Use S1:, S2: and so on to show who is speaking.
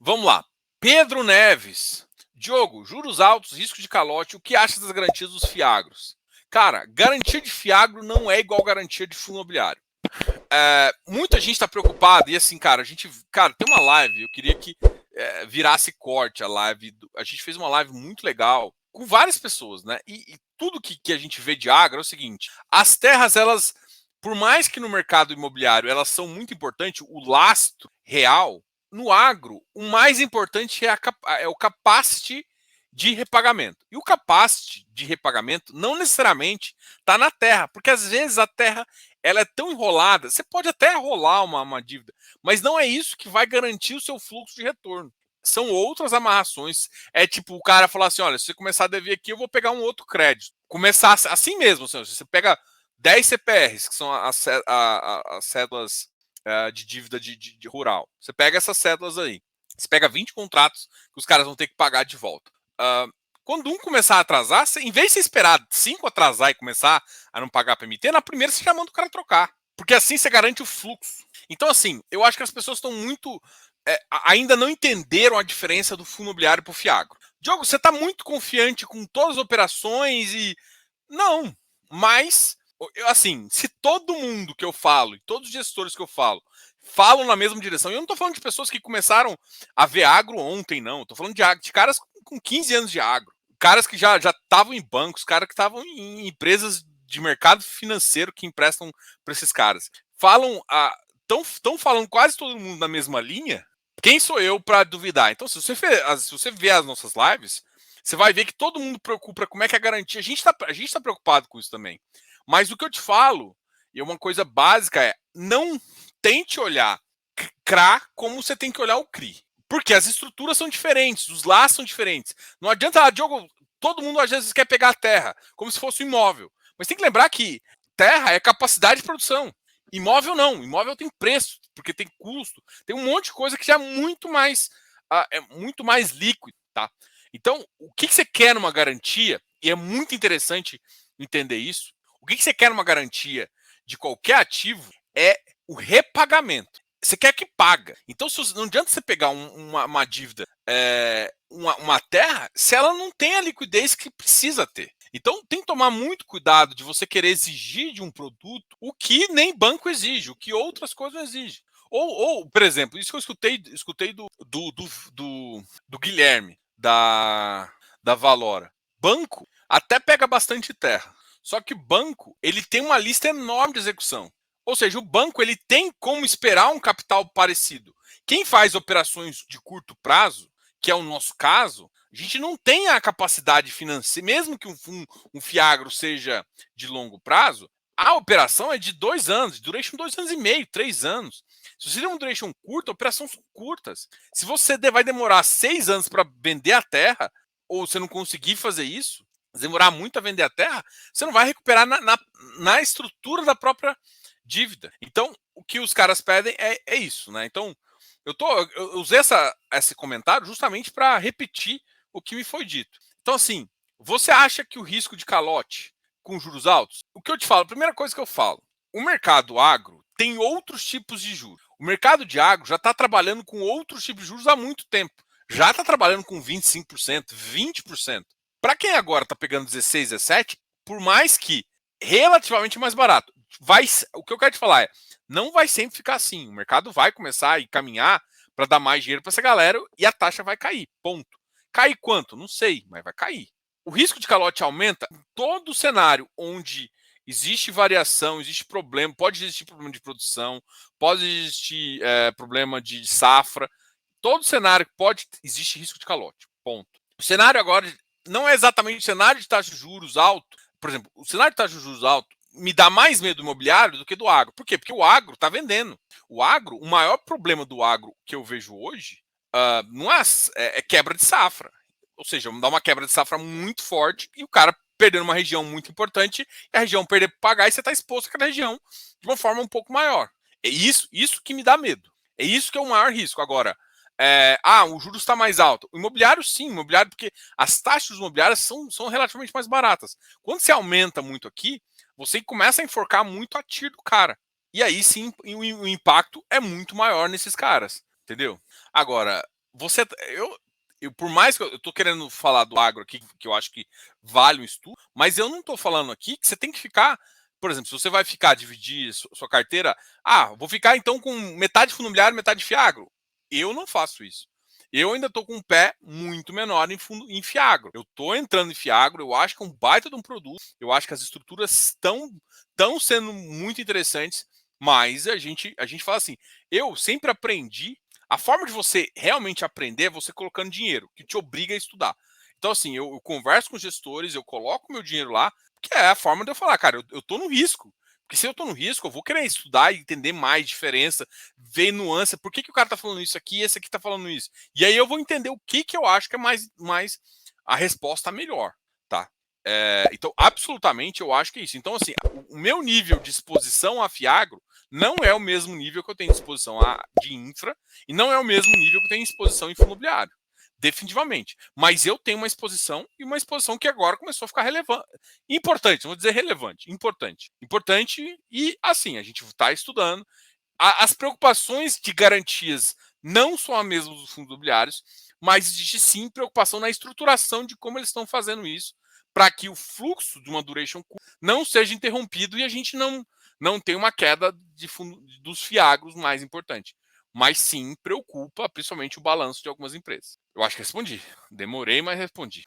S1: Vamos lá. Pedro Neves. Diogo, juros altos, risco de calote, o que acha das garantias dos fiagros? Cara, garantia de fiagro não é igual garantia de fundo imobiliário. Muita gente está preocupada e assim, cara, tem uma live, eu queria que virasse corte a live. A gente fez uma live muito legal com várias pessoas, né? E tudo que a gente vê de agro é o seguinte: as terras, elas, por mais que no mercado imobiliário elas são muito importantes, o lastro real, no agro, o mais importante é o capacity de repagamento. E o capacity de repagamento não necessariamente está na terra, porque às vezes a terra ela é tão enrolada, você pode até rolar uma dívida, mas não é isso que vai garantir o seu fluxo de retorno. São outras amarrações. É tipo o cara falar assim: olha, se você começar a dever aqui, eu vou pegar um outro crédito. Começar assim mesmo. Assim, você pega 10 CPRs, que são as cédulas de dívida de rural. Você pega essas cédulas aí. Você pega 20 contratos que os caras vão ter que pagar de volta. Quando um começar a atrasar, em vez de você esperar 5 atrasar e começar a não pagar PMT, na primeira você já manda o cara trocar. Porque assim você garante o fluxo. Então, assim, eu acho que as pessoas estão muito. Ainda não entenderam a diferença do fundo imobiliário para o Fiagro. Diogo, você está muito confiante com todas as operações e. Não, mas, assim, se todo mundo que eu falo, e todos os gestores que eu falo, falam na mesma direção, e eu não estou falando de pessoas que começaram a ver agro ontem, não. Estou falando de caras com 15 anos de agro. Caras que já estavam em bancos, caras que estavam em empresas de mercado financeiro que emprestam para esses caras. Estão falando quase todo mundo na mesma linha. Quem sou eu para duvidar? Então, se você vê as nossas lives, você vai ver que todo mundo preocupa como é que é a garantia. A gente tá preocupado com isso também. Mas o que eu te falo, e uma coisa básica é, não tente olhar CRA como você tem que olhar o CRI. Porque as estruturas são diferentes, os laços são diferentes. Não adianta, Diogo, todo mundo às vezes quer pegar a terra, como se fosse um imóvel. Mas tem que lembrar que terra é capacidade de produção. Imóvel não, imóvel tem preço, porque tem custo, tem um monte de coisa que já é muito mais líquido, tá? Então, o que você quer numa garantia, e é muito interessante entender isso, o que você quer numa garantia de qualquer ativo é o repagamento. Você quer que paga. Então, não adianta você pegar uma dívida, uma terra, se ela não tem a liquidez que precisa ter. Então, tem que tomar muito cuidado de você querer exigir de um produto o que nem banco exige, o que outras coisas não exigem. Por exemplo, isso que eu escutei do Guilherme, da Valora. Banco até pega bastante terra. Só que banco, ele tem uma lista enorme de execução. Ou seja, o banco ele tem como esperar um capital parecido. Quem faz operações de curto prazo, que é o nosso caso, a gente não tem a capacidade financeira, mesmo que um Fiagro seja de longo prazo, a operação é de 2 anos, de duration 2 anos e meio, 3 anos. Se você tem uma duration curta, operações são curtas. Se você vai demorar 6 anos para vender a terra, ou você não conseguir fazer isso, demorar muito a vender a terra, você não vai recuperar na estrutura da própria dívida. Então, o que os caras pedem é isso, né? Então, eu usei esse comentário justamente para repetir o que me foi dito. Então, assim, você acha que o risco de calote com juros altos? O que eu te falo, a primeira coisa que eu falo, o mercado agro tem outros tipos de juros. O mercado de agro já está trabalhando com outros tipos de juros há muito tempo. Já está trabalhando com 25%, 20%. Para quem agora está pegando 16, 17, por mais que relativamente mais barato, o que eu quero te falar é, não vai sempre ficar assim. O mercado vai começar a caminhar para dar mais dinheiro para essa galera e a taxa vai cair. Ponto. Cair quanto? Não sei, mas vai cair. O risco de calote aumenta em todo cenário onde existe variação, existe problema, pode existir problema de produção, pode existir problema de safra. Todo cenário pode existe risco de calote. Ponto. O cenário agora não é exatamente o cenário de taxa de juros alto. Por exemplo, o cenário de taxa de juros alto me dá mais medo do imobiliário do que do agro. Por quê? Porque o agro está vendendo. O maior problema do agro que eu vejo hoje não é quebra de safra. Ou seja, dá uma quebra de safra muito forte e o cara perdendo uma região muito importante e a região perder para pagar e você está exposto àquela região de uma forma um pouco maior. É isso que me dá medo. É isso que é o maior risco. Agora, o juros está mais alto. O imobiliário, sim, imobiliário, porque as taxas imobiliárias são relativamente mais baratas. Quando você aumenta muito aqui, você começa a enforcar muito a TIR do cara. E aí sim, o impacto é muito maior nesses caras, entendeu? Agora, você, por mais que eu tô querendo falar do agro aqui, que eu acho que vale um estudo, mas eu não tô falando aqui que você tem que ficar, por exemplo, se você vai ficar, dividir sua carteira, vou ficar então com metade fundo imobiliário, metade fiagro. Eu não faço isso. Eu ainda tô com um pé muito menor em fiagro. Eu tô entrando em fiagro, eu acho que é um baita de um produto, eu acho que as estruturas estão sendo muito interessantes, mas a gente fala assim, eu sempre aprendi a forma de você realmente aprender é você colocando dinheiro, que te obriga a estudar. Então, assim, eu converso com gestores, eu coloco meu dinheiro lá, que é a forma de eu falar, cara, eu tô no risco. Porque se eu tô no risco, eu vou querer estudar e entender mais diferença, ver nuance, por que o cara tá falando isso aqui e esse aqui tá falando isso. E aí eu vou entender o que eu acho que é mais a resposta melhor, tá? Então, absolutamente, eu acho que é isso. Então, assim, o meu nível de exposição a Fiagro não é o mesmo nível que eu tenho de exposição de infra e não é o mesmo nível que eu tenho de exposição em fundo imobiliário. Definitivamente. Mas eu tenho uma exposição e uma exposição que agora começou a ficar relevante. Importante, vou dizer relevante. Importante. Importante e, assim, a gente está estudando. As preocupações de garantias não são as mesmas dos fundos imobiliários, mas existe sim preocupação na estruturação de como eles estão fazendo isso para que o fluxo de uma duration não seja interrompido e a gente não tenha uma queda dos fiagros mais importante. Mas sim preocupa, principalmente, o balanço de algumas empresas. Eu acho que respondi. Demorei, mas respondi.